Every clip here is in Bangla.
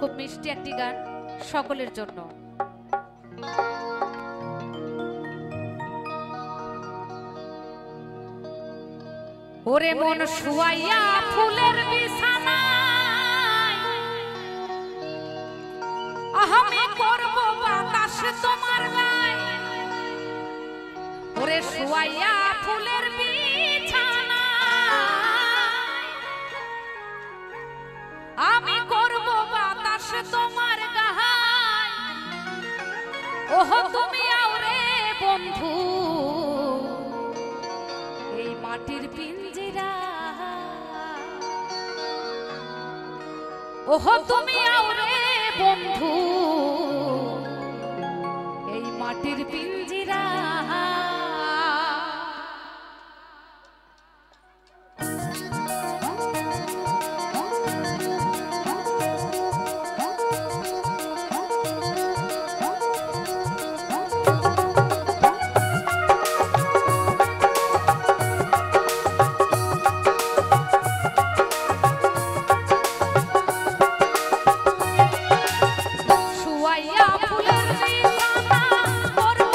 খুব মিষ্টি একটি গান সকলের জন্য। ওরে মন শুয়াইয়া ফুলের বিছানায় আমি করব বাতাস তোমার গায়। ওরে শুয়াইয়া ফুলের বিছানায় আমি করব বাতাস তোমার গায়। ওহো তুমি আওরে বন্ধু এই মাটির পিঞ্জিরা। ওহো তুমি আওরে বন্ধু এই মাটির পিঞ্জিরা। শুয়াইয়া ফুলের বিছানা করব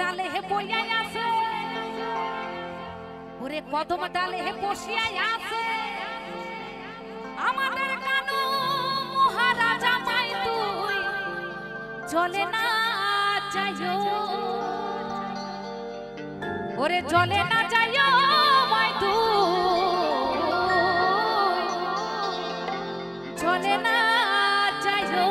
ডালে হে বইয়া আছে ওরে কদম ডালে হে বসিয়া আছে আমাদের কানু মহারাজা মাই তুই চলে না যাইও ওরে চলে না যাইও মাই তুই চলে না যাইও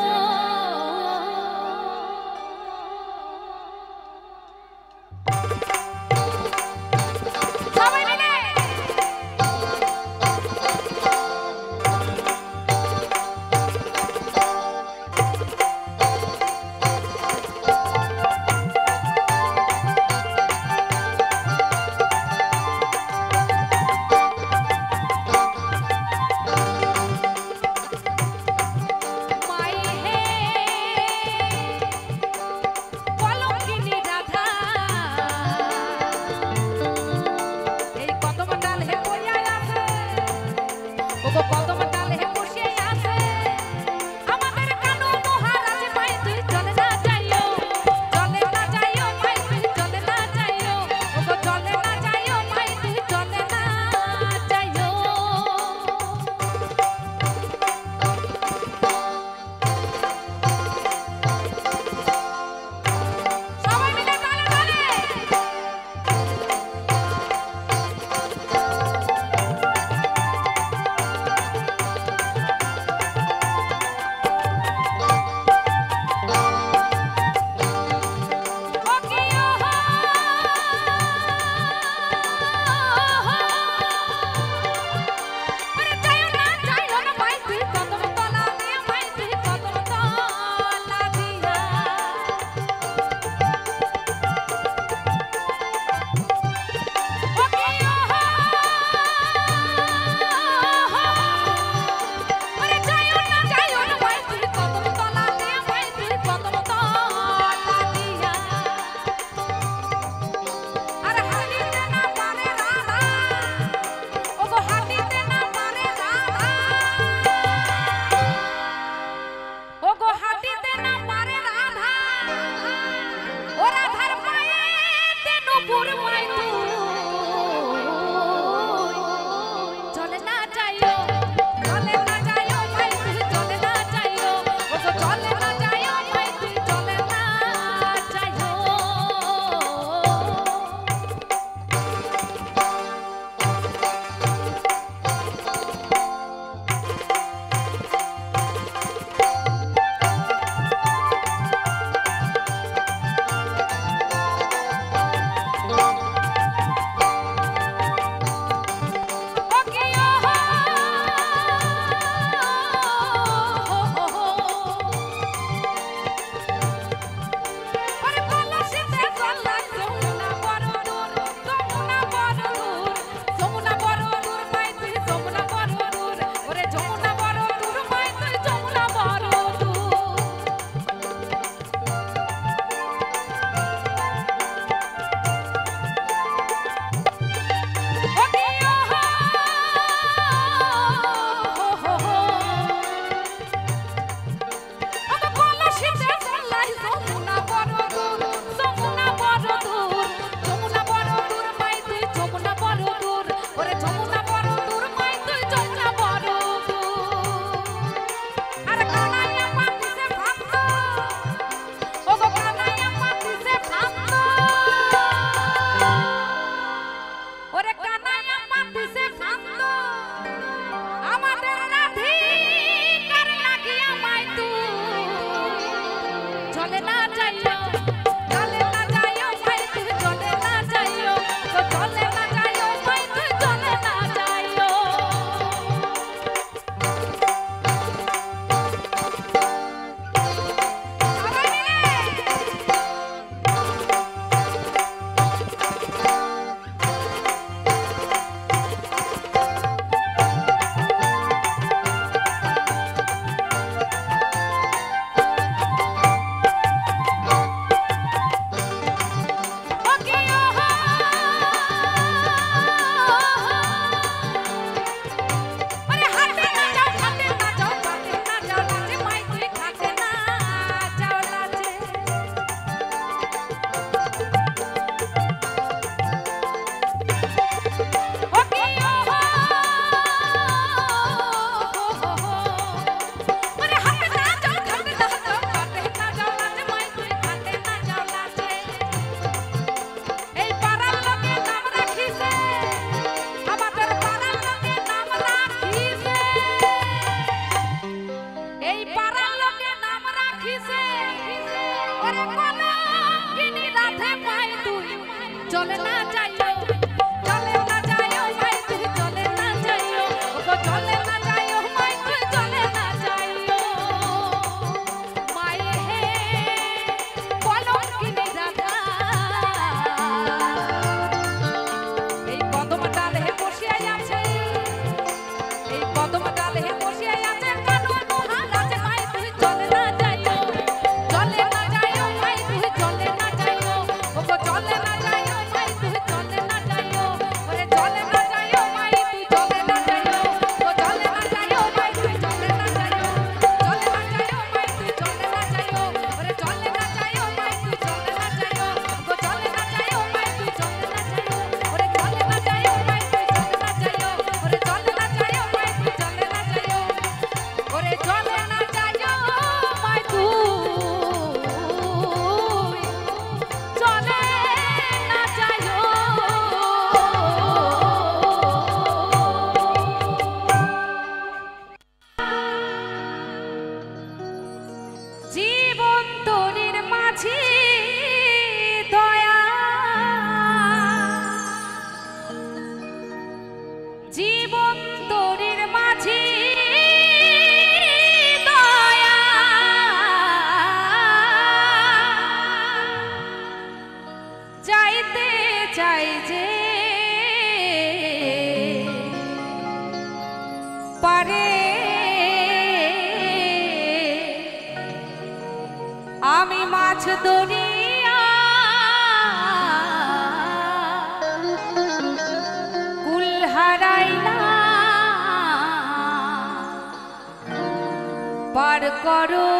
ওরে কলঙ্কিনী রাধে মাই তুই চলে না যাইও চলে না যাইও মাই তুই চলে না যাইও ওগো চলে না যাইও মাই তুই চলে না যাইও মাই হে কলঙ্কিনী রাধা এই কদম ডালে বসিয়া আছে এই কদম ডালে বসিয়া আছে কানু মহারাজ মাই তুই চলে না যাইও চলে না যাইও মাই তুই চলে না যাইও ওগো চলে না যাইও মাই তুই চলে না যাইও ওরে চলে না যাইও মাই তুই চলে না যাইও ও চলে না যাইও মাই তুই চলে না যাইও চলে না যাইও মাই তুই চলে না যাইও ওরে চলে না যাইও মাই তুই চলে না যাইও ও চলে না যাইও মাই তুই চলে না যাইও ওরে চলে না যাইও মাই তুই চলে না যাইও ওরে চলে না যাইও মাই তুই চলে না যাইও ওরে চলে না যাইও মাই তুই চলে না যাইও জীবন তরির মাঝি দয়া জীবন তরির মাঝি দয়া যাইতে চাই যে পারে আমি মাছ ধরিয়া কুল হারাইলাম পার করো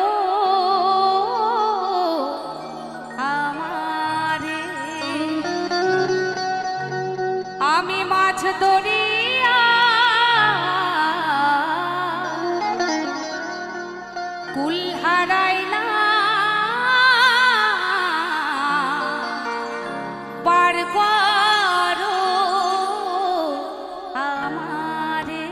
আমারে আমি মাছ ধরিয়া কুল হারাইলাম পার করো আমারে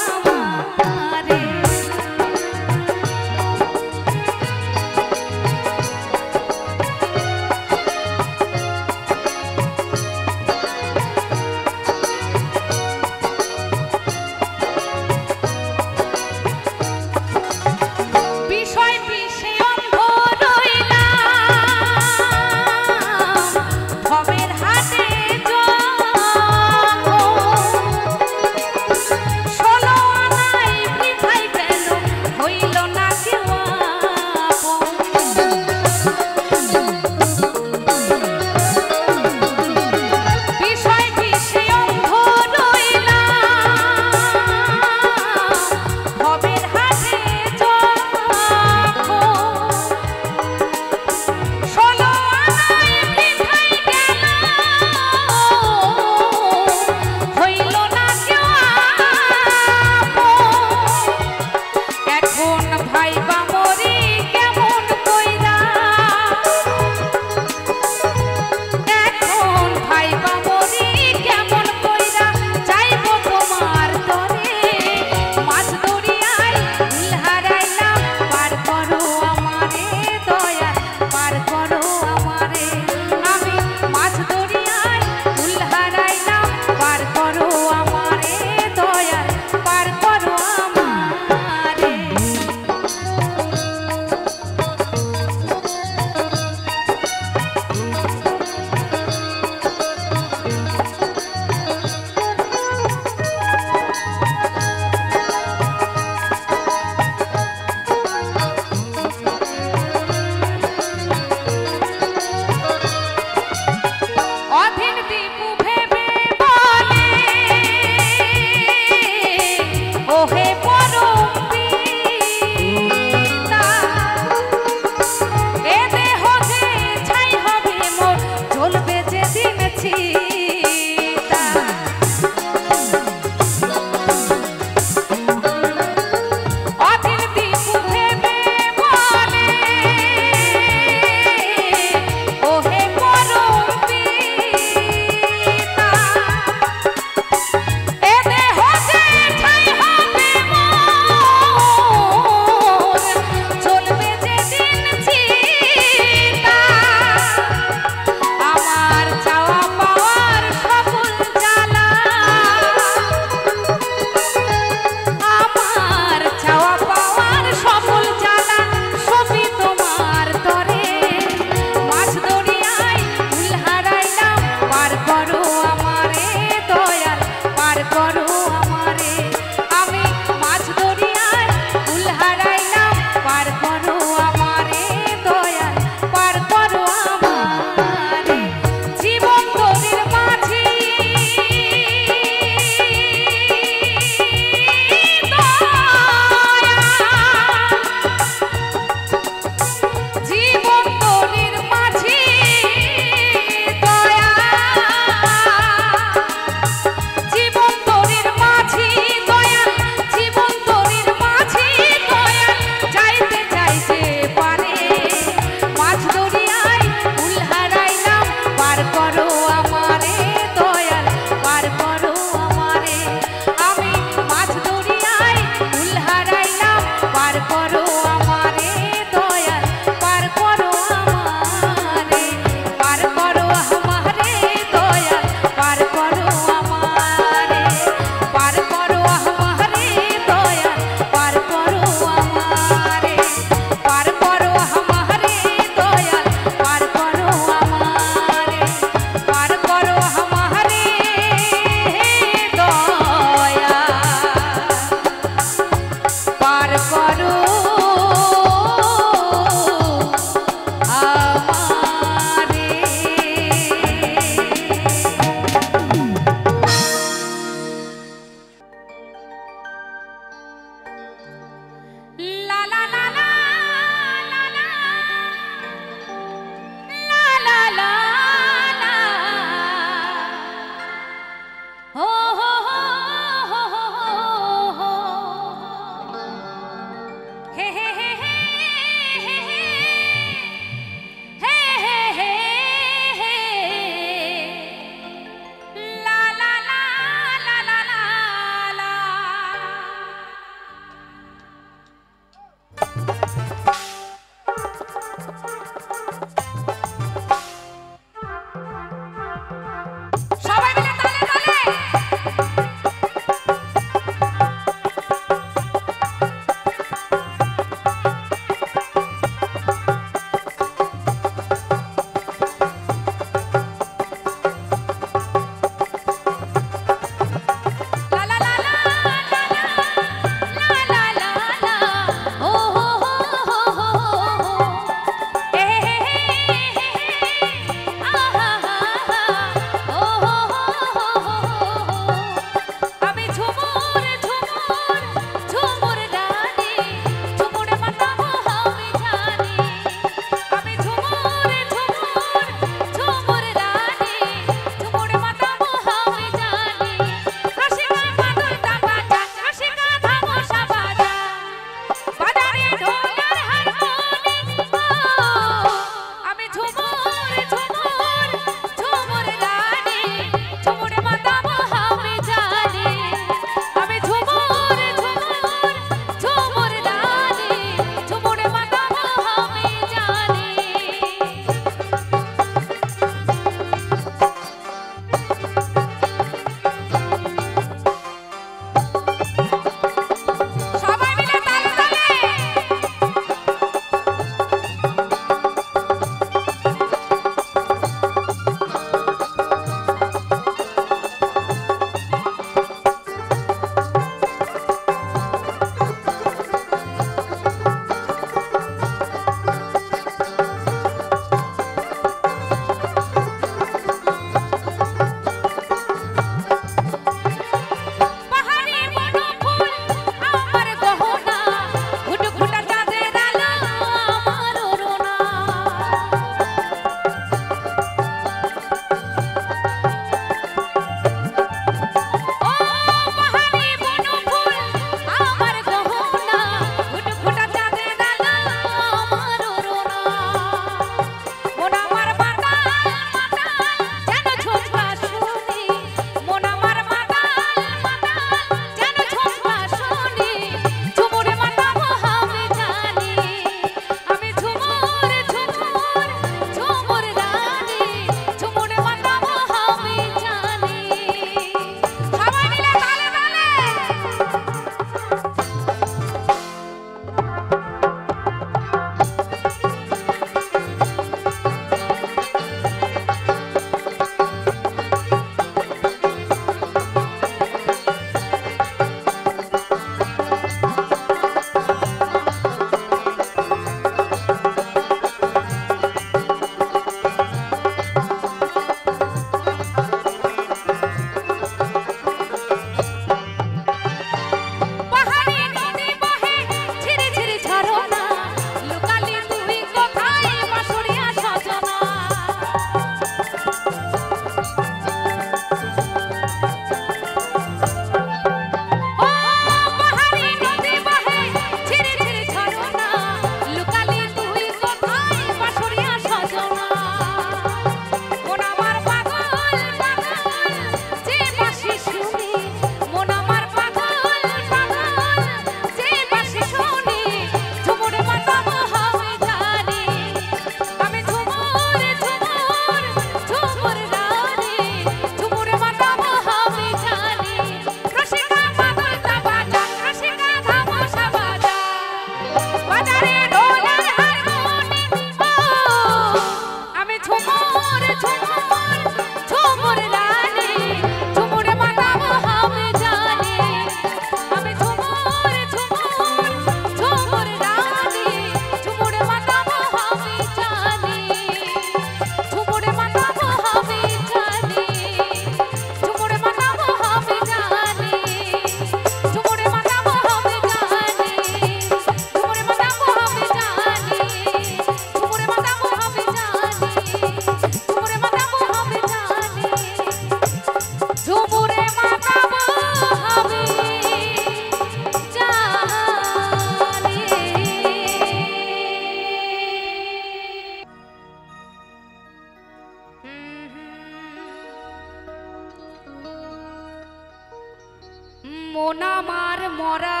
মন আমার মরা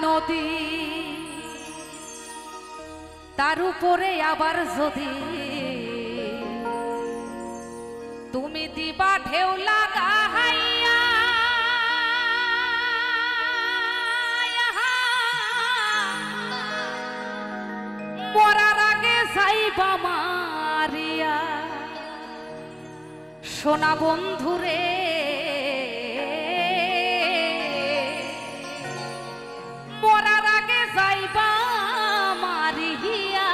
নদী, তার উপরে আবার যদি তুমি দিবা ঢেউ লাগাইয়া, মরার আগে যাইবা মারিয়া। সোনা বন্ধুরে মরার আগে যাইবা মারিয়া।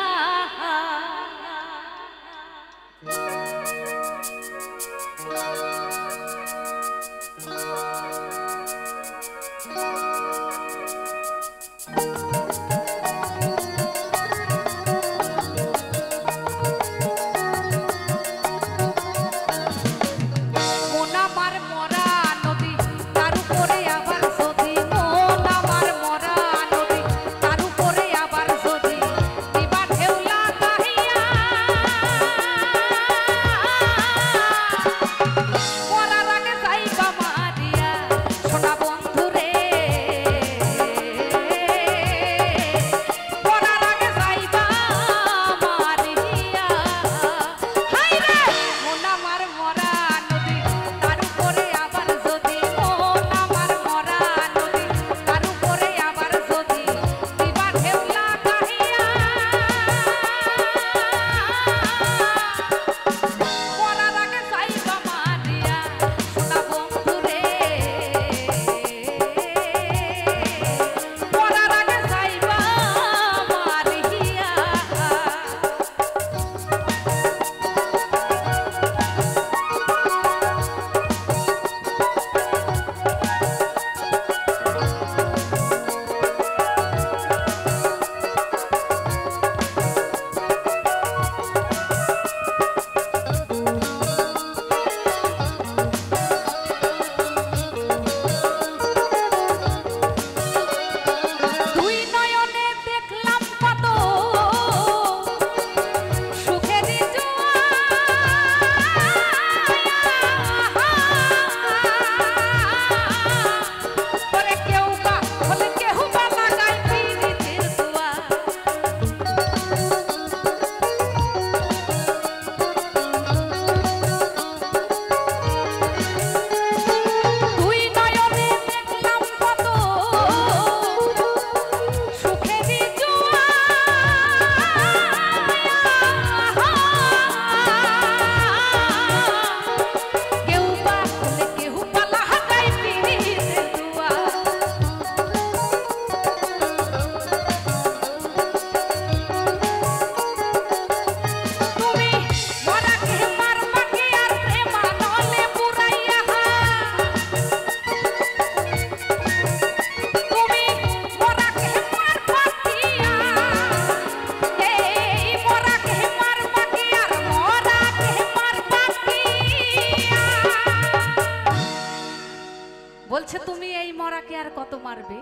বলছে তুমি এই মরাকে আর কত মারবে?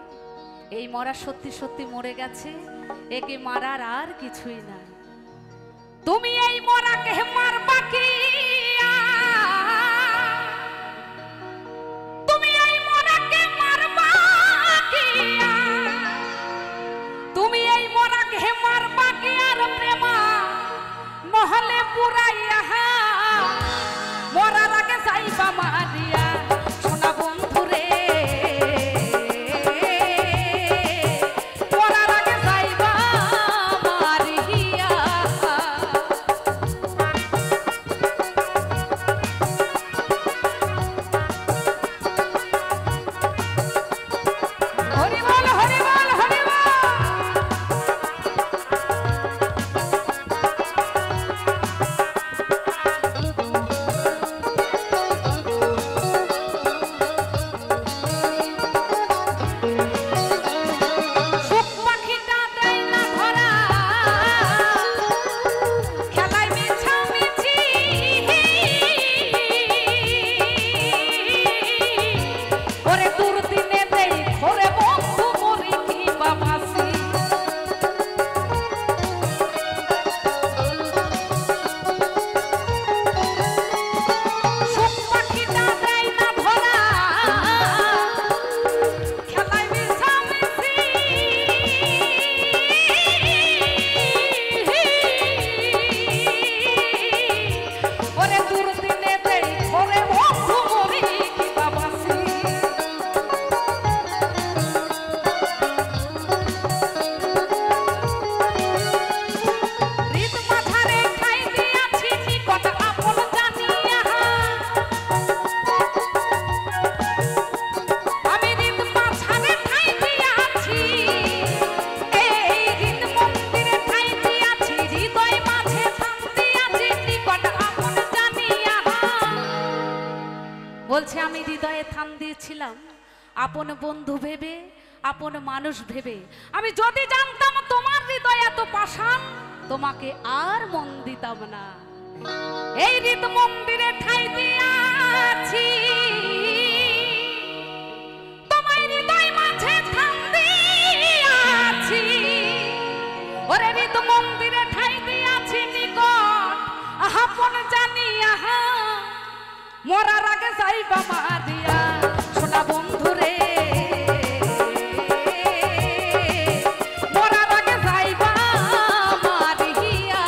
এই মরা সত্যি সত্যি মরে গেছে, একে মারার আর কিছুই নাই। তুমি এই মরাকে মারবা কি? তুমি এই মরাকে মারবা কি? তুমি এই মরাকে মারবা কি? আর প্রেমা নহলে পুরাইয়া মরার আগে যাইবা মারিয়া। সোনা বন্ধু রে মরার আগে যাইবা মারিয়া। বলছে আমি হৃদয়ে থান দিয়েছিলাম আপন বন্ধু ভেবে, আপন মানুষ ভেবে। আমি যদি জানতাম তোমার হৃদয় এত পাষাণ, তোমাকে আর মন দিতাম না। এই হৃদ মন্দিরে ঠাই দিয়াছি, তোমার হৃদয় মাঝে থান দিয়াছি। ওরে হৃদ মন্দিরে ঠাই দিয়াছি নিকট আপন জানিয়া, মরার আগে যাইবা মারিয়া। সোনা বন্ধু রে, মরার আগে যাইবা মারিয়া।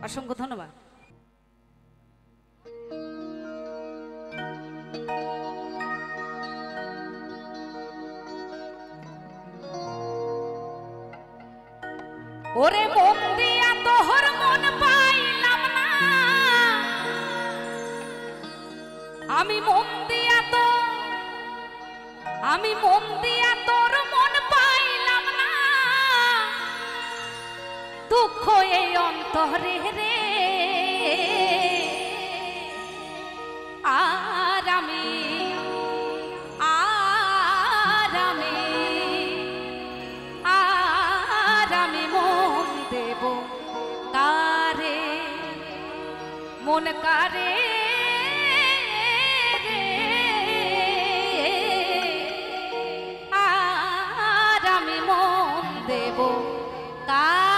অসংখ্য ধন্যবাদ। ওরে মন দিয়া তোহর মন পাইলাম না, আমি মন দিয়া তোর মন পাইলাম না। দুঃখ এই অন্তরে রে, আর আমি মন দেব কারে, মন কারে আর আমি মন দেব কারে।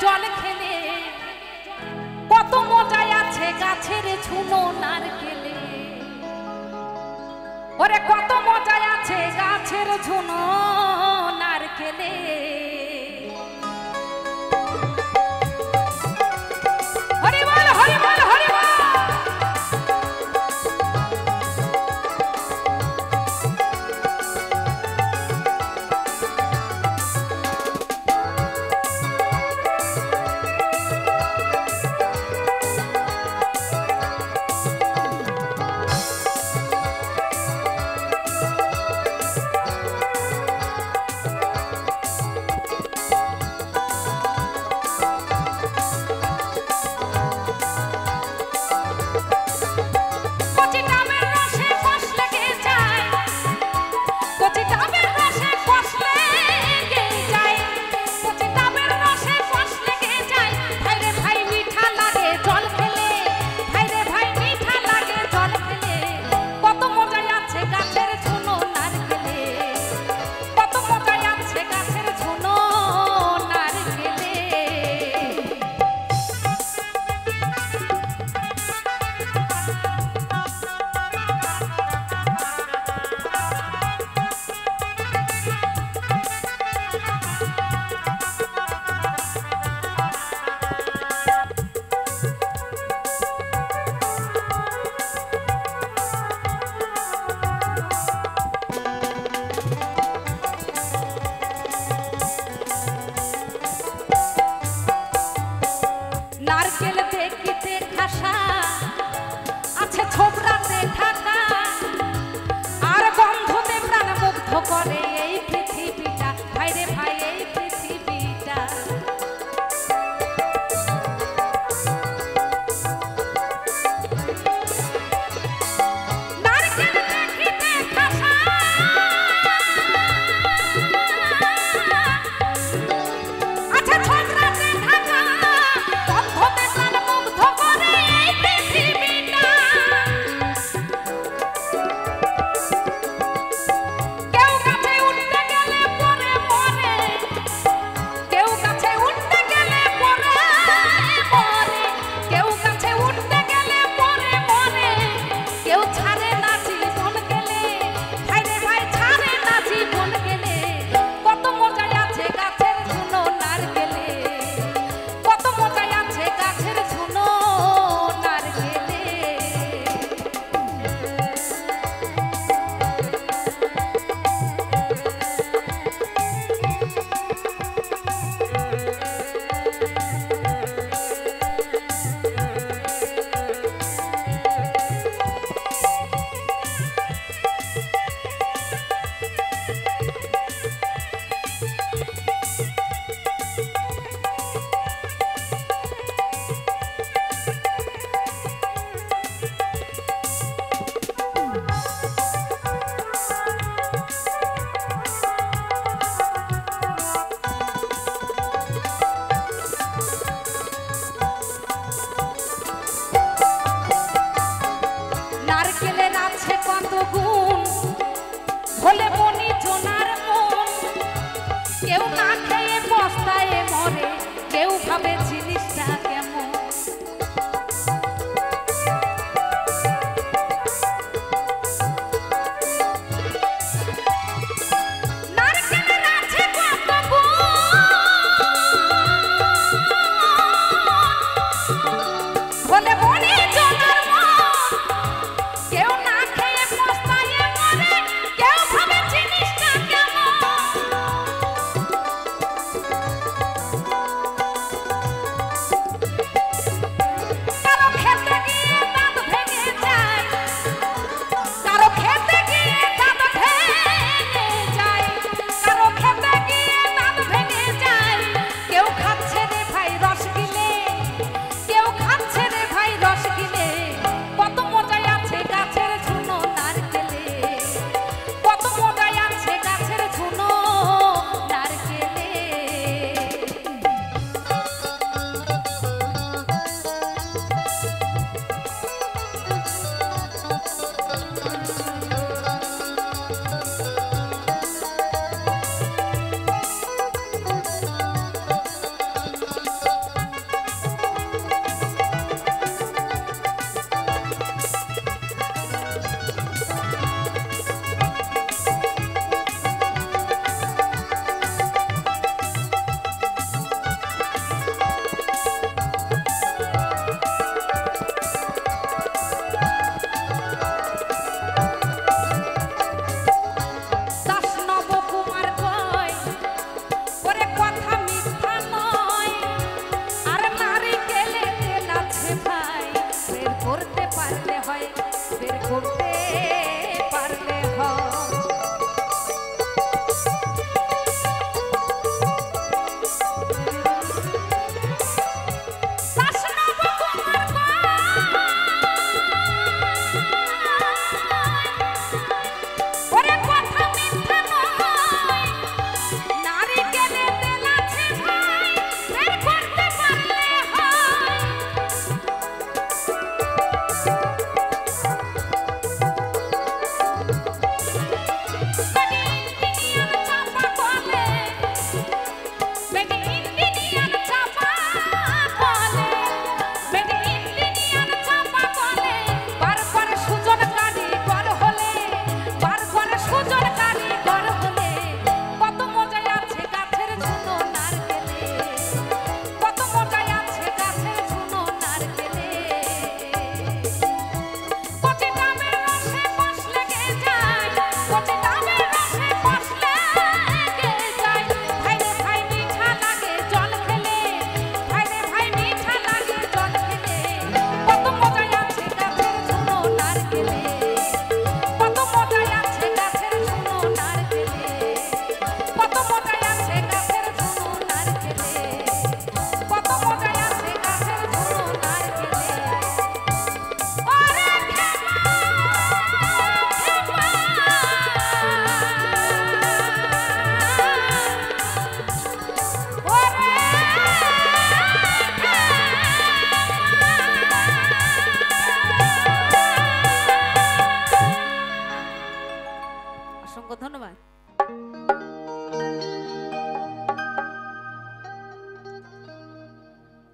জল খেলে কত মজায় আছে গাছের ঝুনো নারকেলে ওরে কত মজায় আছে গাছের ঝুনো নারকেলে হরি বল হরি বল হরি বল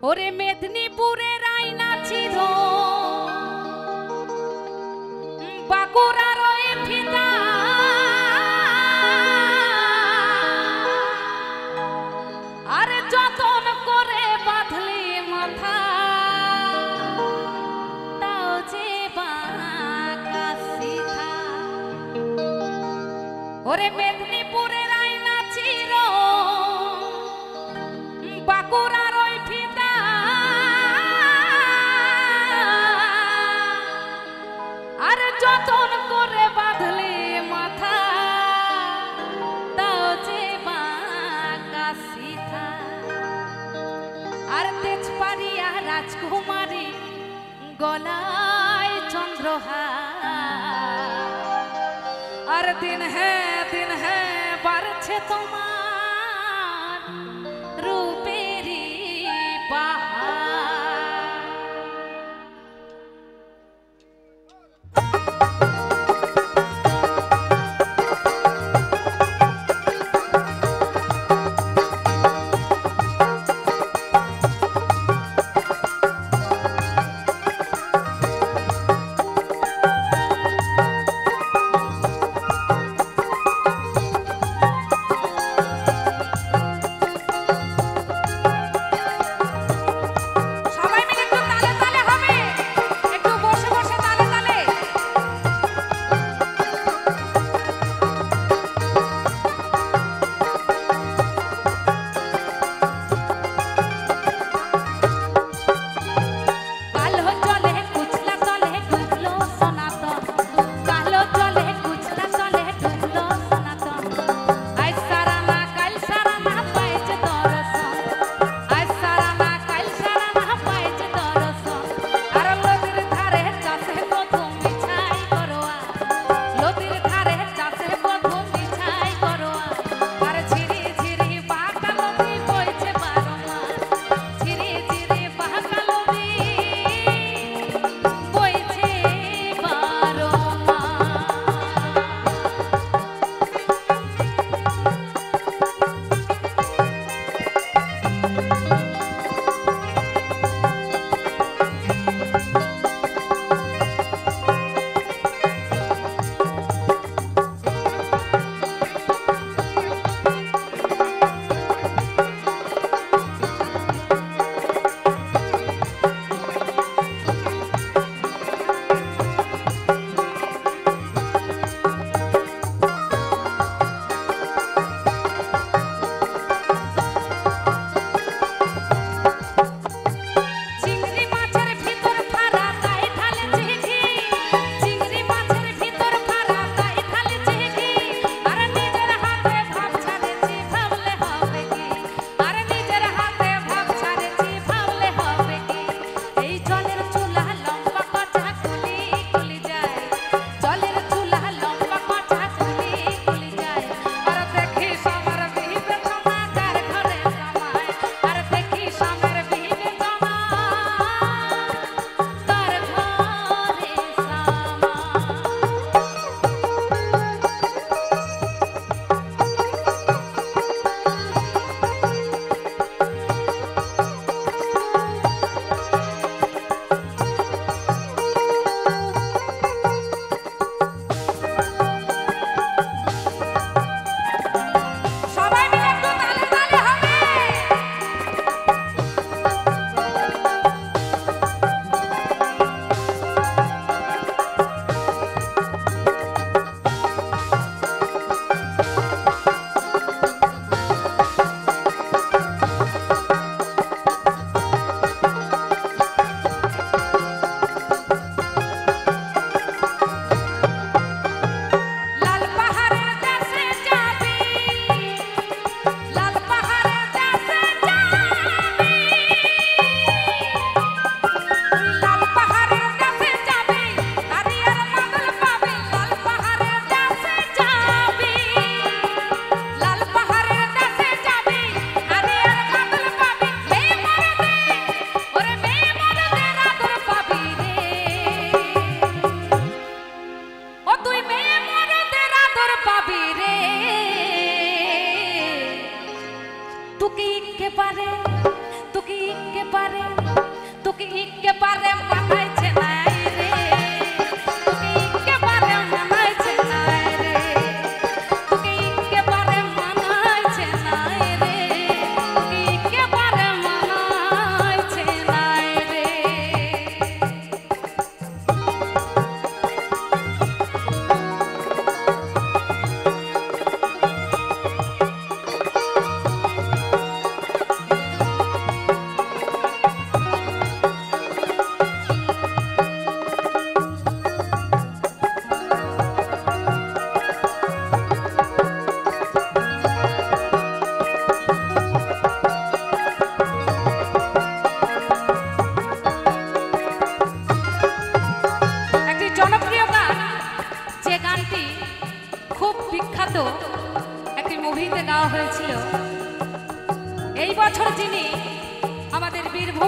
ওরে মেদিনীপুরের আয়না ছিল বাঁকুড়ার ওই ফিতা আরে যতন করে বাঁধলি মাথা তাও যে বাঁকা সিধা ওরে মেদিনীপুরের আয়না ছিল বাঁকুড়ার ওই ফিতা আর যতন করে বাঁধলি মাথা তাও যে বাঁকা সিধা আর তেজপাড়িয়া রাজকুমারী গলায় চন্দ্রহার আর দিন হ্যাঁ বাড়ছে তোমার রূপেরি পাহাড়।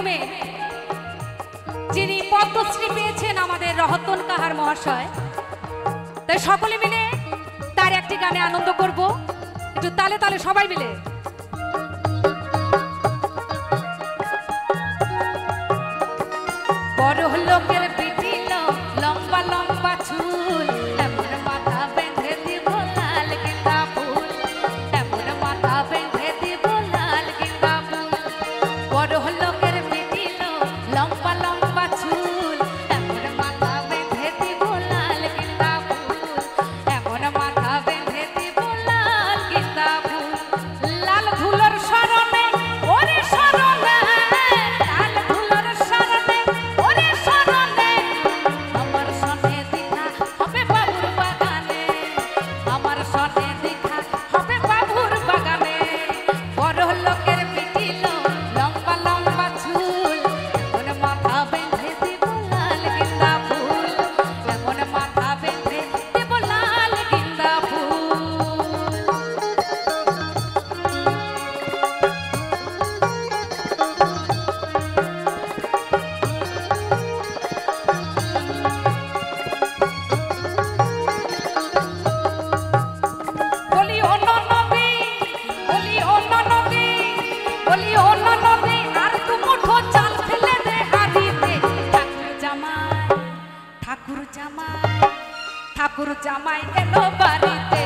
মাধ্যমে যিনি পদ্মশ্রী পেয়েছেন আমাদের রহতন কাহার মহাশয়, তাই সকলে মিলে তার একটি গানে আনন্দ করব, একটু তালে তালে সবাই মিলে। বড় লোকের বেটি লম্বা লম্বা চুল, এমন মাথা বেঁধে দিব লাল গেঁদা ফুল, এমন মাথা বেঁধে দিব লাল গেঁদা ফুল। বড় লোকের বেটি লম্বা লম্বা চুল, এমন মাথা বেঁধে দিব লাল গেঁদা ফুল, এমন মাথা বেঁধে দিব লাল গেঁদা ফুল। লাল ধুলোর শরণে ওরে শরণে, লাল ধুলোর শরণে ওরে শরণে, আমার সনে দেখা হবে বাবুর বাগানে, আমার সনে দেখা হবে বাবুর বাগানে। বড় লোকের বেটি লম্বা লম্বা চুল, এমন মাথা বেঁধে দিব লাল গেঁদা ফুল, এমন মাথা বেঁধে দিব লাল গেঁদা ফুল। বলি অন্য নবী, বলি অন্য নবী, বলি অন্য নবী, আর তু মুঠো চাল ফেলে দে হাড়িতে। ঠাকুর জামাই, ঠাকুর জামাই, ঠাকুর জামাই এলো বাড়িতে,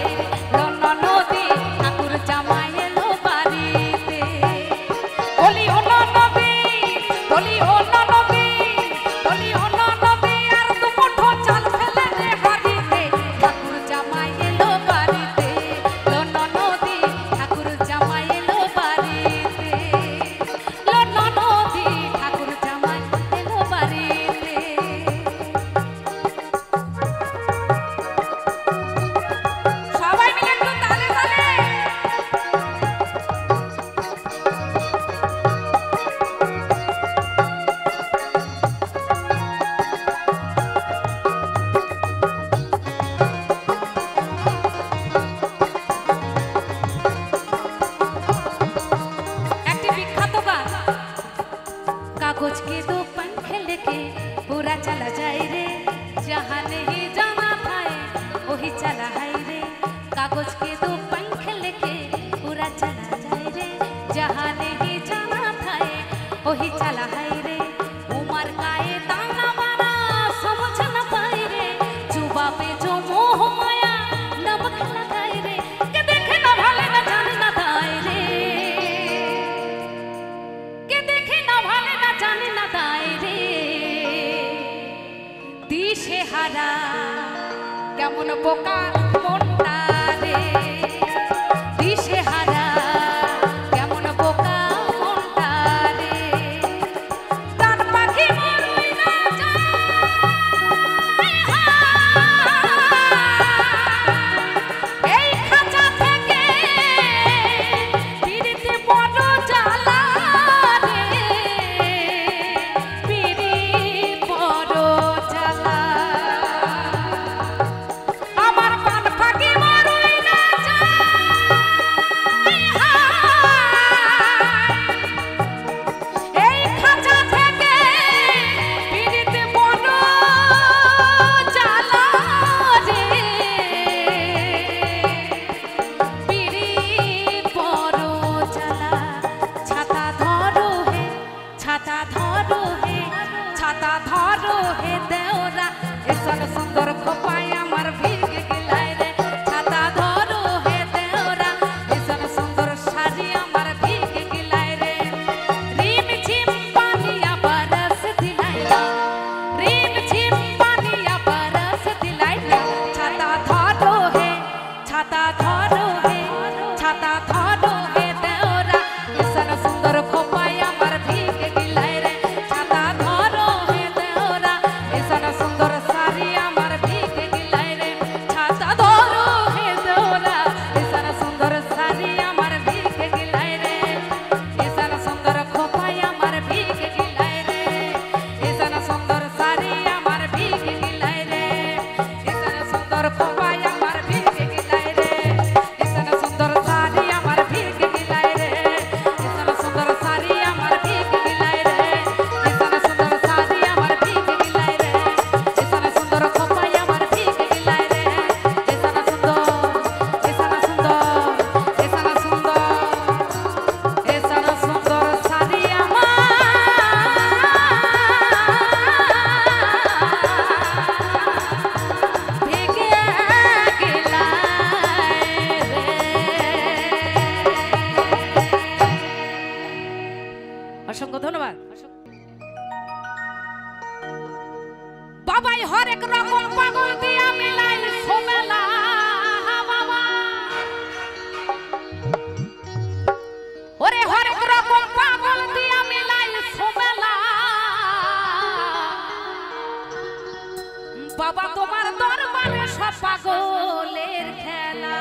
অন্য নদী ঠাকুর জামাই এলো বাড়িতে। বলি অন্য নবী, বলি অন্য নবী, বলি অন্য নবী, আর তু মুঠো চাল ফেলে দে হাড়িতে। ঠাকুর জামাই এলো বাড়িতে, অন্য নদী ঠাকুর জামাই এলো বাড়িতে, অন্য নদী ঠাকুর জামাই এলো বাড়িতে। সবাই মিলে একটু তালে তালে। একটি বিখ্যাত গান, कागज के दो पंख लेके पूरा चला जाए रे, जहाँ नहीं जाना था वही चला है रे। कागज के दो पंख लेके पूरा चला जाए रे, जहाँ नहीं जाना था वही चला है रे। उमर का ये दाना बाना समझ न पाए रे, जुबा पे जो मोह माया नमक लगाए रे, के देखे न भाले न जाने न दाए रे, के देखे न भाले न जाने न दाए रे। दिशे हारा কেমন বোকা মনটা রে, দিশে হারা কেমন বোকা মনটা রে। প্রাণ পাখি মরুই না যায়, এই খাঁচা থেকে ফিরতে বড় জ্বালা রে, ফিরি বড় জ্বালা। আমার অসংখ্য ধন্যবাদ। বাবাই হরেক রকম পাগল দিয়া মিলাই সোমেলা বাবা, ওরে হরেক রকম পাগল দিয়া মিলাই সোমেলা বাবা, তোমার দরবারে সব পাগলের খেলা।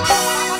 Bye.